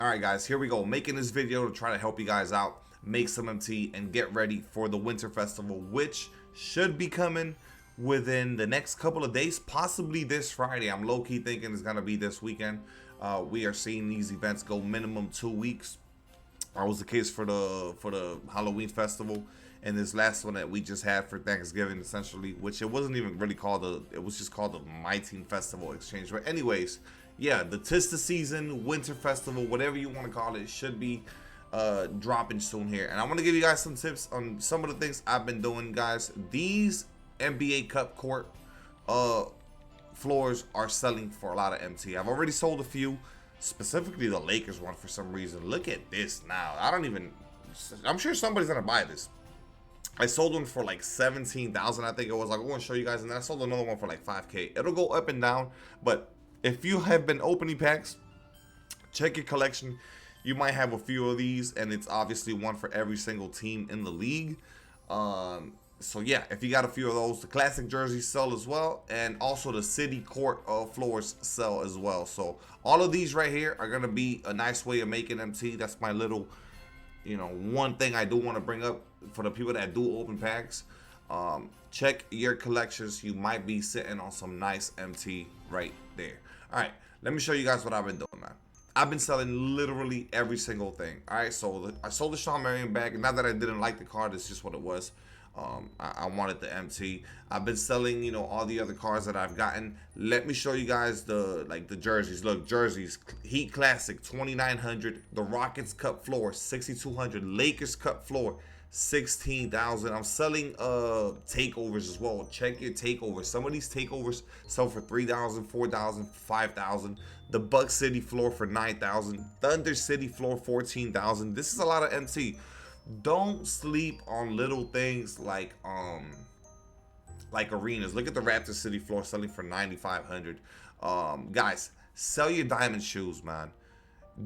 Alright guys, here we go. Making this video to try to help you guys out, make some MT, and get ready for the Winter Festival, which should be coming within the next couple of days, possibly this Friday. I'm low-key thinking it's gonna be this weekend. We are seeing these events go minimum 2 weeks. That was the case for the Halloween festival, and this last one that we just had for Thanksgiving, essentially, which it wasn't even really called it was just called the MYTEAM Festival Exchange. But anyways, yeah, the Tista season, Winter Festival, whatever you want to call it, should be dropping soon here. And I want to give you guys some tips on some of the things I've been doing, guys. These NBA Cup Court floors are selling for a lot of MT. I've already sold a few, specifically the Lakers one for some reason. Look at this now. I'm sure somebody's gonna buy this. I sold one for like 17,000, I think it was. I'm going to show you guys, and then I sold another one for like 5K. It'll go up and down, but if you have been opening packs, check your collection. You might have a few of these, and it's obviously one for every single team in the league. So yeah, if you got a few of those, the classic jerseys sell as well, and also the city court floors sell as well. So all of these right here are gonna be a nice way of making MT. That's my little, one thing I do want to bring up for the people that do open packs. Check your collections. You might be sitting on some nice MT right there. All right, let me show you guys what I've been doing, man. I've been selling literally every single thing. All right, so I sold the Sean Marion bag. Not that I didn't like the card, it's just what it was. I wanted the MT. I've been selling, all the other cards that I've gotten. Let me show you guys the jerseys. Look, jerseys, Heat Classic 2,900, the Rockets Cup floor 6,200, Lakers Cup floor 16,000. I'm selling takeovers as well. Check your takeovers. Some of these takeovers sell for 3,000, 4,000, 5,000. The Buck City floor for 9,000. Thunder City floor 14,000. This is a lot of MT. Don't sleep on little things like arenas. Look at the Raptor City floor selling for 9,500. Guys, sell your diamond shoes, man.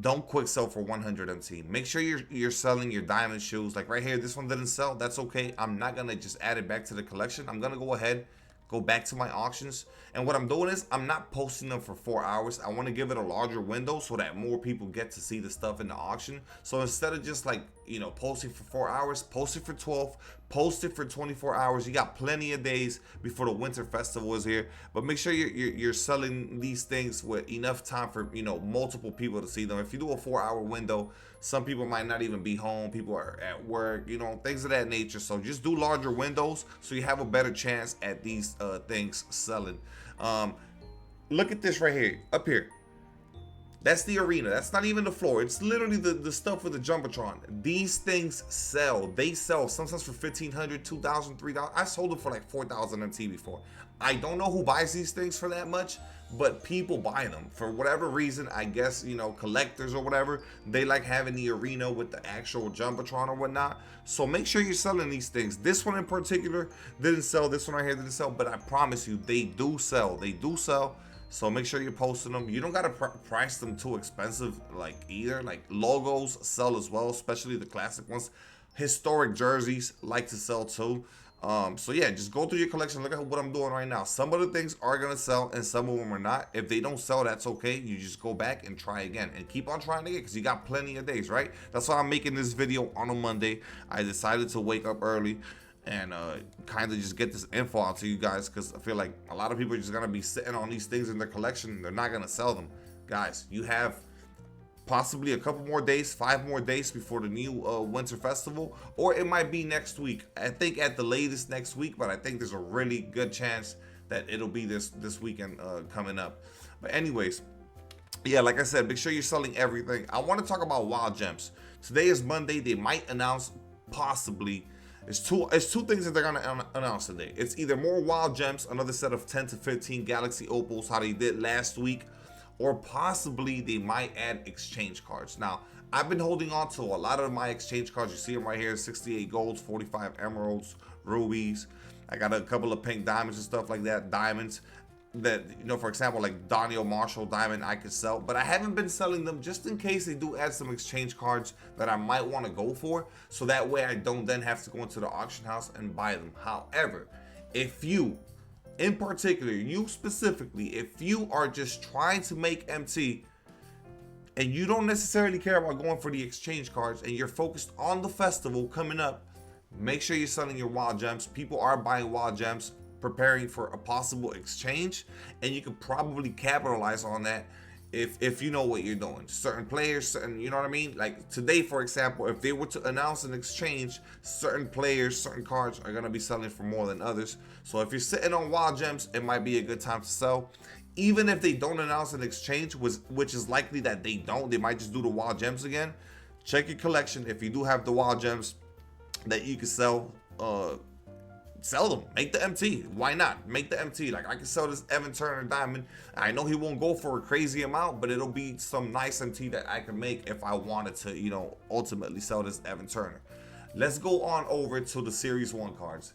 Don't quick sell for 100 MT. Make sure you're selling your diamond shoes. Like right here, this one didn't sell. That's okay. I'm not gonna just add it back to the collection. I'm gonna go back to my auctions, and what I'm doing is I'm not posting them for 4 hours. I want to give it a larger window so that more people get to see the stuff in the auction. So instead of just posting for 4 hours, post it for 12, post it for 24 hours. You got plenty of days before the Winter Festival is here, but make sure you're selling these things with enough time for multiple people to see them. If you do a 4-hour window, some people might not even be home. People are at work, things of that nature. So just do larger windows so you have a better chance at these things selling. Look at this right here, up here. That's the arena. That's not even the floor. It's literally the stuff with the Jumbotron. These things sell. They sell sometimes for 1,500, 2,000, 3,000. I sold them for like 4,000 MT before. I don't know who buys these things for that much, but people buy them for whatever reason. I guess, collectors or whatever, they like having the arena with the actual Jumbotron or whatnot. So make sure you're selling these things. This one in particular didn't sell. This one right here didn't sell, but I promise you they do sell. They do sell. So make sure you're posting them. You don't gotta price them too expensive either. Like logos sell as well, especially the classic ones. Historic jerseys like to sell too. So yeah, just go through your collection. Look at what I'm doing right now. Some of the things are gonna sell and some of them are not. If they don't sell, that's okay. You just go back and try again and keep on trying again, because you got plenty of days, right? That's why I'm making this video on a Monday. I decided to wake up early and kind of just get this info out to you guys, because I feel like a lot of people are just gonna be sitting on these things in their collection. They're not gonna sell them. Guys, you have possibly a couple more days, 5 more days before the new Winter Festival, or it might be next week. I think at the latest next week, but I think there's a really good chance that it'll be this weekend coming up. But anyways, yeah, like I said, make sure you're selling everything. I want to talk about Wild Gems. Today is Monday. They might announce possibly. It's two things that they're gonna announce today. It's either more Wild Gems, another set of 10 to 15 Galaxy Opals, how they did last week, or possibly they might add exchange cards. Now, I've been holding on to a lot of my exchange cards. You see them right here: 68 golds, 45 emeralds, rubies. I got a couple of pink diamonds and stuff like that. Diamonds that, for example, like Daniel Marshall diamond, I could sell, but I haven't been selling them just in case they do add some exchange cards that I might want to go for, so that way I don't then have to go into the auction house and buy them. However, if you, in particular, you specifically, if you are just trying to make MT, and you don't necessarily care about going for the exchange cards, and you're focused on the festival coming up, make sure you're selling your wild gems. People are buying wild gems, preparing for a possible exchange, and you could probably capitalize on that if you know what you're doing. Certain players, certain, you know what I mean? Like today, for example, if they were to announce an exchange, certain players, certain cards are gonna be selling for more than others. So if you're sitting on wild gems, it might be a good time to sell. Even if they don't announce an exchange, which is likely that they don't, they might just do the wild gems again. Check your collection. If you do have the wild gems that you can sell, sell them. Make the MT. Why not? Make the MT. Like, I can sell this Evan Turner diamond. I know he won't go for a crazy amount, but it'll be some nice MT that I can make if I wanted to, you know, ultimately sell this Evan Turner. Let's go on over to the Series 1 cards.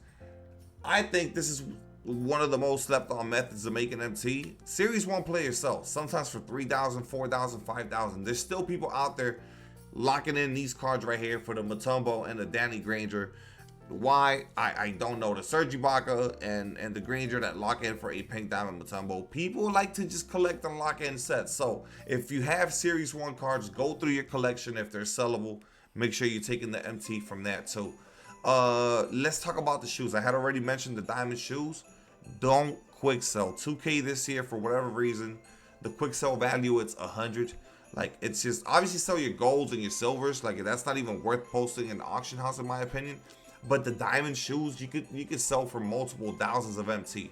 I think this is one of the most slept on methods of making MT. Series 1 players sell, sometimes for 3,000, 4,000, 5,000. There's still people out there locking in these cards right here for the Mutombo and the Danny Granger. Why? I don't know. The Serge Ibaka and the Granger that lock in for a pink diamond Mutombo. People like to just collect and lock in sets. So if you have Series 1 cards, go through your collection. If they're sellable, make sure you're taking the MT from that too. Let's talk about the shoes. I had already mentioned the diamond shoes. Don't quick sell. 2K this year, for whatever reason, the quick sell value, it's 100. Like, it's just, obviously sell your golds and your silvers. Like, that's not even worth posting in the auction house, in my opinion. But the diamond shoes, you could sell for multiple thousands of MT.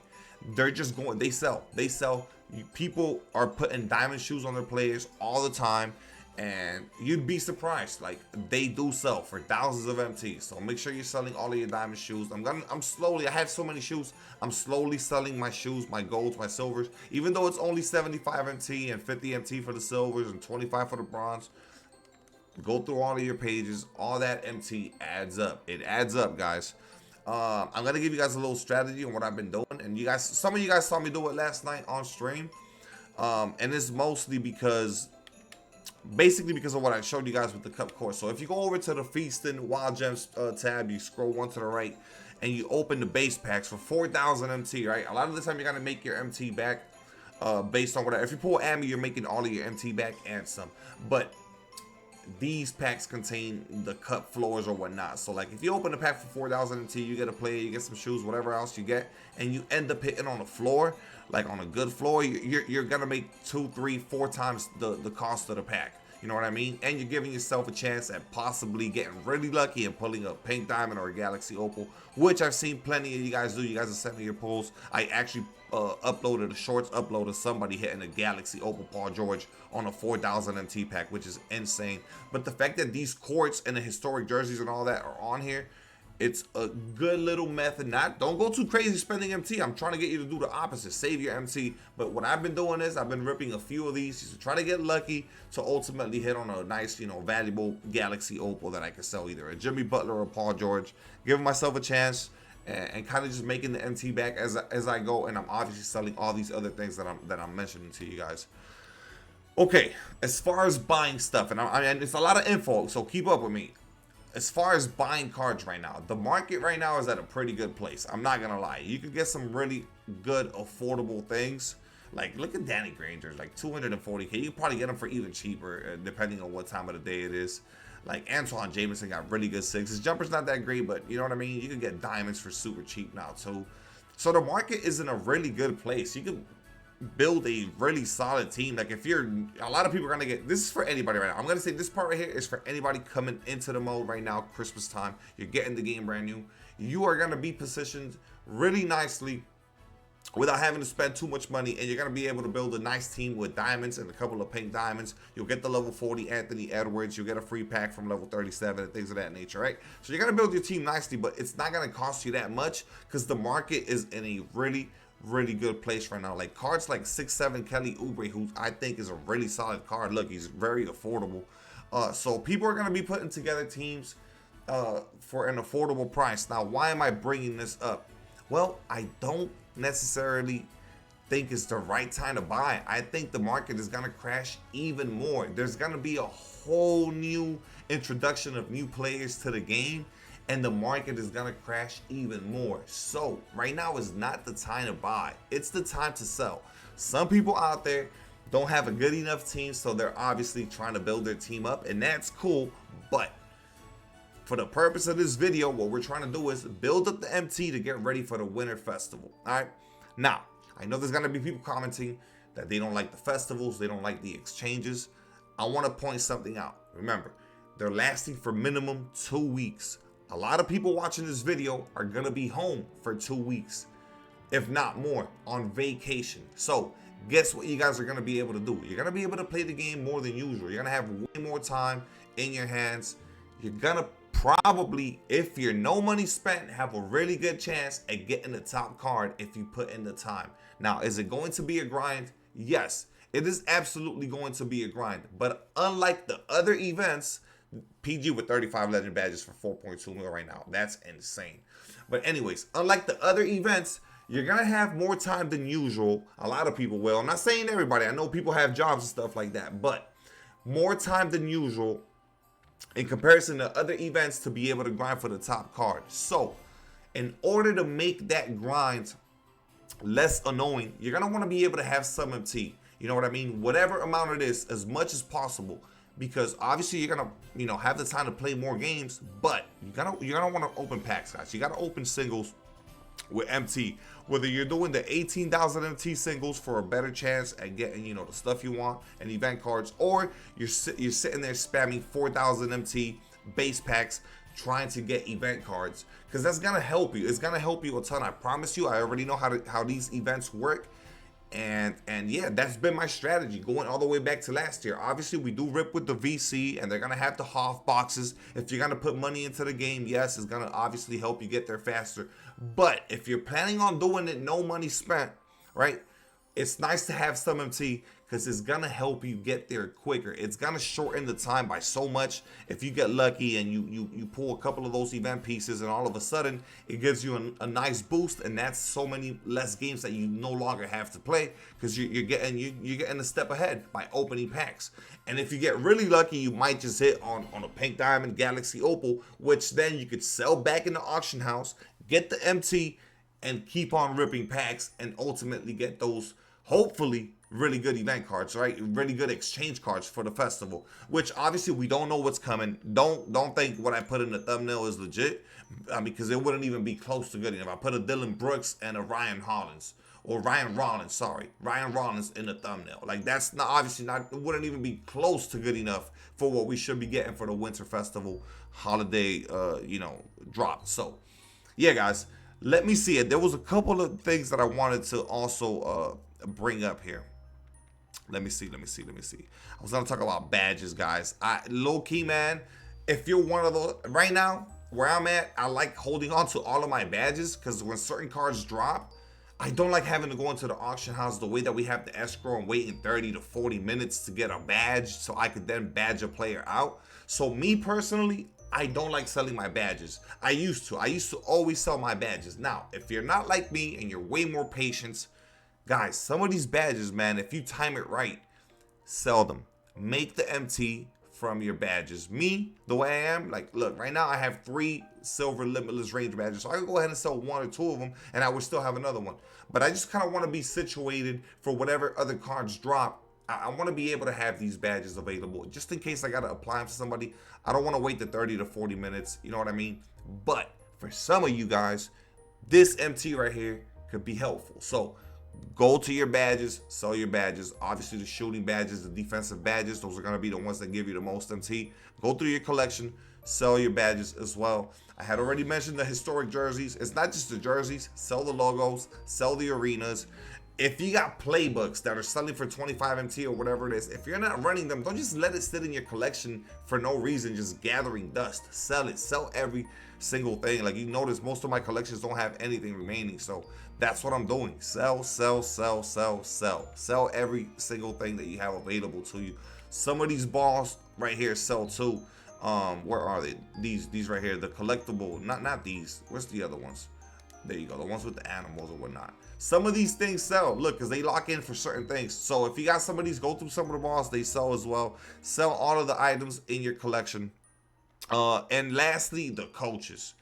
They're just going, they sell. People are putting diamond shoes on their players all the time, and you'd be surprised. Like, they do sell for thousands of MT. So make sure you're selling all of your diamond shoes. I'm slowly, I have so many shoes, I'm slowly selling my shoes, my golds, my silvers. Even though it's only 75 MT and 50 MT for the silvers and 25 for the bronze. Go through all of your pages. All that MT adds up. It adds up, guys. I'm gonna give you guys a little strategy on what I've been doing, and you guys, some of you guys saw me do it last night on stream, and it's mostly basically because of what I showed you guys with the cup course. So if you go over to the Feastin' Wild Gems tab, you scroll one to the right, and you open the base packs for 4,000 MT. Right, a lot of the time you're gonna make your MT back based on whatever. If you pull Ammy, you're making all of your MT back and some, but these packs contain the cut floors or whatnot. So like if you open a pack for 4,000 MT, you get a player, you get some shoes, whatever else you get, and you end up hitting on the floor, like on a good floor, you're gonna make 2, 3, 4 times the cost of the pack. You know what I mean? And you're giving yourself a chance at possibly getting really lucky and pulling a pink diamond or a galaxy opal, which I've seen plenty of you guys do. You guys are sending your pulls. I actually uploaded a shorts upload of somebody hitting a galaxy opal Paul George on a 4,000 MT pack, which is insane. But the fact that these courts and the historic jerseys and all that are on here, it's a good little method. Don't go too crazy spending MT. I'm trying to get you to do the opposite. Save your MT. But what I've been doing is I've been ripping a few of these just to try to get lucky to ultimately hit on a nice, you know, valuable Galaxy Opal that I can sell, either a Jimmy Butler or Paul George. Giving myself a chance and kind of just making the MT back as I go. And I'm obviously selling all these other things that I'm mentioning to you guys. Okay, as far as buying stuff, and I mean, it's a lot of info, so keep up with me. As far as buying cards right now, the market right now is at a pretty good place. I'm not gonna lie. You can get some really good, affordable things. Like, look at Danny Granger, like 240K. You can probably get them for even cheaper, depending on what time of the day it is. Like, Antoine Jameson got really good six. His jumper's not that great, but you know what I mean? You can get diamonds for super cheap now, too. So the market is in a really good place. You can build a really solid team. Like, if you're, a lot of people are gonna get, this is for anybody right now. I'm gonna say this part right here is for anybody coming into the mode right now, Christmas time. You're getting the game brand new. You are gonna be positioned really nicely without having to spend too much money, and you're gonna be able to build a nice team with diamonds and a couple of pink diamonds. You'll get the level 40 Anthony Edwards. You'll get a free pack from level 37 and things of that nature, right? So you're gonna build your team nicely, but it's not gonna cost you that much because the market is in a really good place right now. Like cards like 6-7 Kelly Oubre, who I think is a really solid card. Look, he's very affordable. So people are going to be putting together teams for an affordable price. Now, why am I bringing this up? Well, I don't necessarily think it's the right time to buy. I think the market is going to crash even more. There's going to be a whole new introduction of new players to the game, and the market is gonna crash even more. So right now is not the time to buy. It's the time to sell. Some people out there, don't have a good enough team, so they're obviously trying to build their team up, and that's cool. But for the purpose of this video, what we're trying to do is build up the MT to get ready for the Winter Festival. All right. Now, I know there's gonna be people commenting that they don't like the festivals, they don't like the exchanges. I want to point something out. Remember, they're lasting for minimum 2 weeks. A lot of people watching this video are gonna be home for 2 weeks, if not more, on vacation. So guess what you guys are gonna be able to do? You're gonna be able to play the game more than usual. You're gonna have way more time in your hands. You're gonna probably, if you're no money spent, have a really good chance at getting the top card if you put in the time. Now, is it going to be a grind? Yes, it is absolutely going to be a grind. But unlike the other events, PG with 35 legend badges for 4.2 mil right now. That's insane. But anyways, unlike the other events, you're going to have more time than usual. A lot of people will. I'm not saying everybody. I know people have jobs and stuff like that. But more time than usual in comparison to other events to be able to grind for the top card. So in order to make that grind less annoying, you're going to want to be able to have some MT. You know what I mean? Whatever amount it is, as much as possible. Because obviously you're going to, have the time to play more games. But you're gonna want to open packs, guys. You got to open singles with MT. Whether you're doing the 18,000 MT singles for a better chance at getting, the stuff you want and event cards, or you're sitting there spamming 4,000 MT base packs trying to get event cards, because that's gonna help you. It's gonna help you a ton. I promise you. I already know how these events work. And yeah, that's been my strategy going all the way back to last year. Obviously, we do rip with the VC, and they're gonna have the HOF boxes. If you're gonna put money into the game, yes, it's gonna obviously help you get there faster. But if you're planning on doing it, no money spent, right? It's nice to have some MT, because it's gonna help you get there quicker. It's gonna shorten the time by so much. If you get lucky and you pull a couple of those event pieces, and all of a sudden it gives you a nice boost, and that's so many less games that you no longer have to play, because you're getting a step ahead by opening packs. And if you get really lucky, you might just hit on a pink diamond, galaxy opal, which then you could sell back in the auction house, get the MT, and keep on ripping packs, and ultimately get those, hopefully, really good event cards, right? Really good exchange cards for the festival, which obviously we don't know what's coming. Don't think what I put in the thumbnail is legit, because it wouldn't even be close to good enough. I put a Dylan Brooks and a Ryan Rollins in the thumbnail. Like, that's not, obviously not, it wouldn't even be close to good enough for what we should be getting for the Winter Festival holiday, drop. So yeah, guys, let me see it. There was a couple of things that I wanted to also bring up here. Let me see. I was gonna talk about badges, guys. Low key, man, if you're one of those, right now where I'm at, I like holding on to all of my badges, because when certain cards drop, I don't like having to go into the auction house the way that we have to escrow and waiting 30 to 40 minutes to get a badge so I could then badge a player out. So me personally, I don't like selling my badges. I used to always sell my badges. Now, if you're not like me and you're way more patient, guys, some of these badges, man, if you time it right, sell them. Make the MT from your badges. Me, the way I am, like, look, right now I have 3 silver limitless range badges, so I can go ahead and sell 1 or 2 of them, and I would still have another one. But I just kind of want to be situated for whatever other cards drop. I want to be able to have these badges available, just in case I got to apply them to somebody. I don't want to wait the 30 to 40 minutes, you know what I mean? But for some of you guys, this MT right here could be helpful. So go to your badges, sell your badges. Obviously, the shooting badges, the defensive badges, those are going to be the ones that give you the most MT. Go through your collection, sell your badges as well. I had already mentioned the historic jerseys. It's not just the jerseys. Sell the logos, sell the arenas. If you got playbooks that are selling for 25 MT or whatever it is, if you're not running them, don't just let it sit in your collection for no reason, just gathering dust. Sell it. Sell every single thing. Like, you notice, most of my collections don't have anything remaining, so that's what I'm doing. Sell, sell, sell, sell, sell. Sell every single thing that you have available to you. Some of these balls right here sell too. Where are they? These right here, the collectible, not these. Where's the other ones? There you go, the ones with the animals or whatnot. Some of these things sell, look, because they lock in for certain things. So if you got some of these, go through some of the balls, they sell as well. Sell all of the items in your collection. And lastly, the coaches.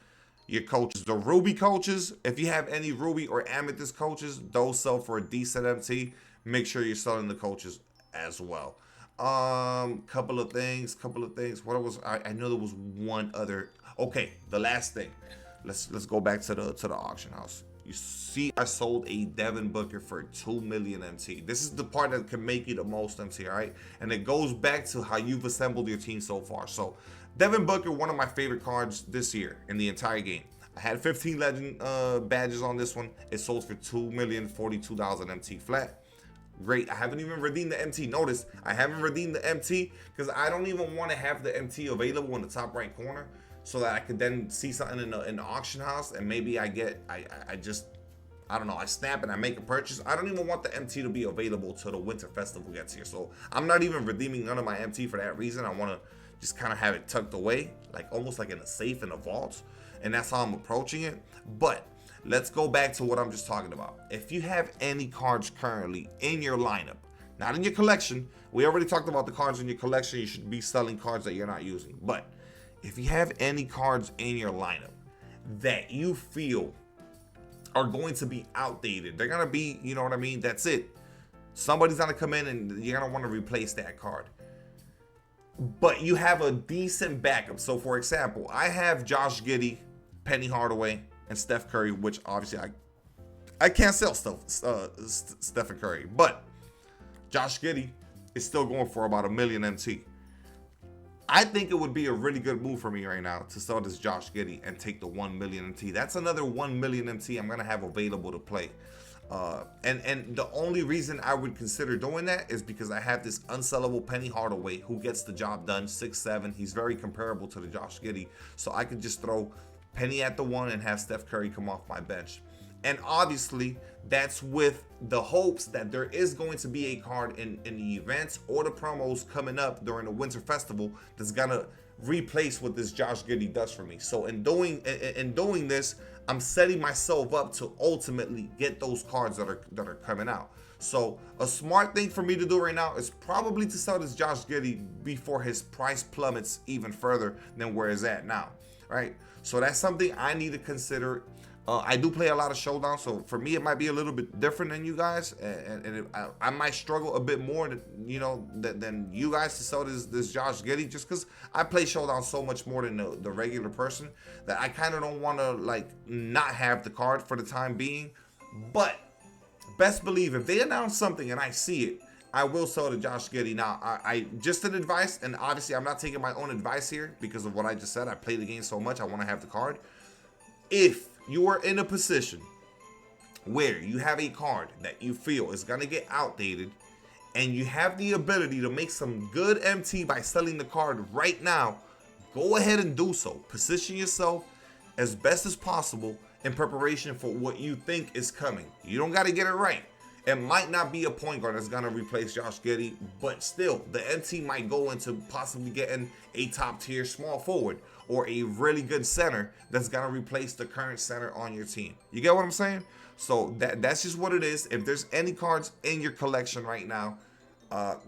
Your coaches, the Ruby coaches, if you have any Ruby or Amethyst coaches, those sell for a decent MT. Make sure you're selling the coaches as well. Couple of things. What was I know there was one other. Okay, the last thing. Let's go back to the auction house. You see, I sold a Devin Booker for 2 million MT. This is the part that can make you the most MT, all right? And it goes back to how you've assembled your team so far. So, Devin Booker, one of my favorite cards this year in the entire game. I had 15 legend badges on this one. It sold for 2,042,000 MT flat. Great. I haven't even redeemed the MT. Notice, I haven't redeemed the MT because I don't even want to have the MT available in the top right corner, so that I could then see something in the auction house and maybe I don't know, I snap and I make a purchase. I don't even want the MT to be available till the Winter Festival gets here. So I'm not even redeeming none of my MT for that reason. I want to just kind of have it tucked away, like almost like in a safe in a vault. And that's how I'm approaching it. But let's go back to what I'm just talking about. If you have any cards currently in your lineup, not in your collection, we already talked about the cards in your collection. You should be selling cards that you're not using. But if you have any cards in your lineup that you feel are going to be outdated, they're going to be, you know what I mean? That's it. Somebody's going to come in and you're going to want to replace that card. But you have a decent backup. So, for example, I have Josh Giddey, Penny Hardaway, and Steph Curry, which obviously I can't sell Stephen Curry. But Josh Giddey is still going for about 1 million MT. I think it would be a really good move for me right now to sell this Josh Giddey and take the 1 million MT. That's another 1 million MT I'm going to have available to play. And the only reason I would consider doing that is because I have this unsellable Penny Hardaway who gets the job done, 6'7". He's very comparable to the Josh Giddey. So I could just throw Penny at the 1 and have Steph Curry come off my bench. And obviously, that's with the hopes that there is going to be a card in the events or the promos coming up during the Winter Festival that's going to replace what this Josh Giddey does for me. So in doing this, I'm setting myself up to ultimately get those cards that are coming out. So a smart thing for me to do right now is probably to sell this Josh Giddey before his price plummets even further than where it's at now, right? So that's something I need to consider. I do play a lot of Showdown, so for me it might be a little bit different than you guys, and I might struggle a bit more, than you guys to sell this Josh Giddey, just because I play Showdown so much more than the regular person that I kind of don't want to like not have the card for the time being. But best believe if they announce something and I see it, I will sell the Josh Giddey. Now, I just an advice, and obviously I'm not taking my own advice here because of what I just said. I play the game so much, I want to have the card. If you are in a position where you have a card that you feel is going to get outdated and you have the ability to make some good MT by selling the card right now, go ahead and do so. Position yourself as best as possible in preparation for what you think is coming. You don't got to get it right. It might not be a point guard that's going to replace Josh Giddey, but still, the MT might go into possibly getting a top tier small forward or a really good center that's going to replace the current center on your team. You get what I'm saying? So that's just what it is. If there's any cards in your collection right now,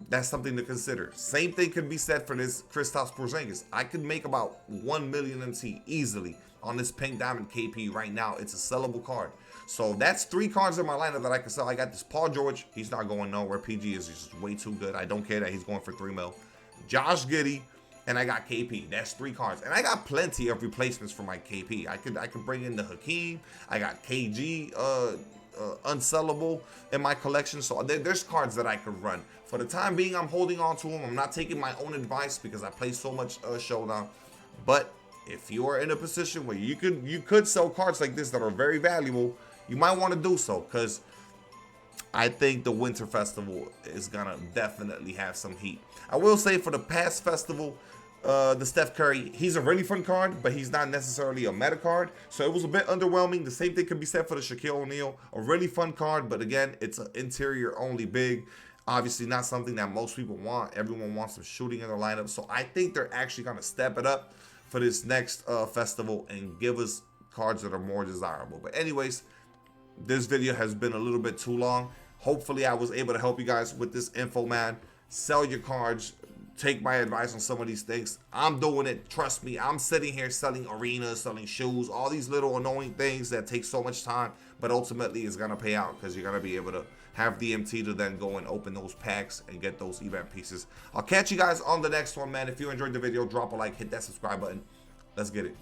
that's something to consider. Same thing could be said for this Kristaps Porzingis. I could make about 1 million MT easily on this Pink Diamond KP right now. It's a sellable card. So that's 3 cards in my lineup that I can sell. I got this Paul George. He's not going nowhere. PG is just way too good. I don't care that he's going for 3 mil. Josh Giddey, and I got KP. That's 3 cards. And I got plenty of replacements for my KP. I could bring in the Hakeem. I got KG unsellable in my collection. So there's cards that I could run. For the time being, I'm holding on to them. I'm not taking my own advice because I play so much Showdown. But if you are in a position where you could sell cards like this that are very valuable, you might want to do so, because I think the Winter Festival is going to definitely have some heat. I will say for the past festival, the Steph Curry, he's a really fun card, but he's not necessarily a meta card. So it was a bit underwhelming. The same thing could be said for the Shaquille O'Neal. A really fun card, but again, it's an interior only big. Obviously not something that most people want. Everyone wants some shooting in their lineup. So I think they're actually going to step it up for this next festival and give us cards that are more desirable. But anyways, this video has been a little bit too long. Hopefully I was able to help you guys with this info, man. Sell your cards. Take my advice on some of these things. I'm doing it. Trust me. I'm sitting here selling arenas, selling shoes, all these little annoying things that take so much time, but ultimately it's going to pay out because you're going to be able to have DMT to then go and open those packs and get those event pieces. I'll catch you guys on the next one, man. If you enjoyed the video, drop a like, hit that subscribe button. Let's get it.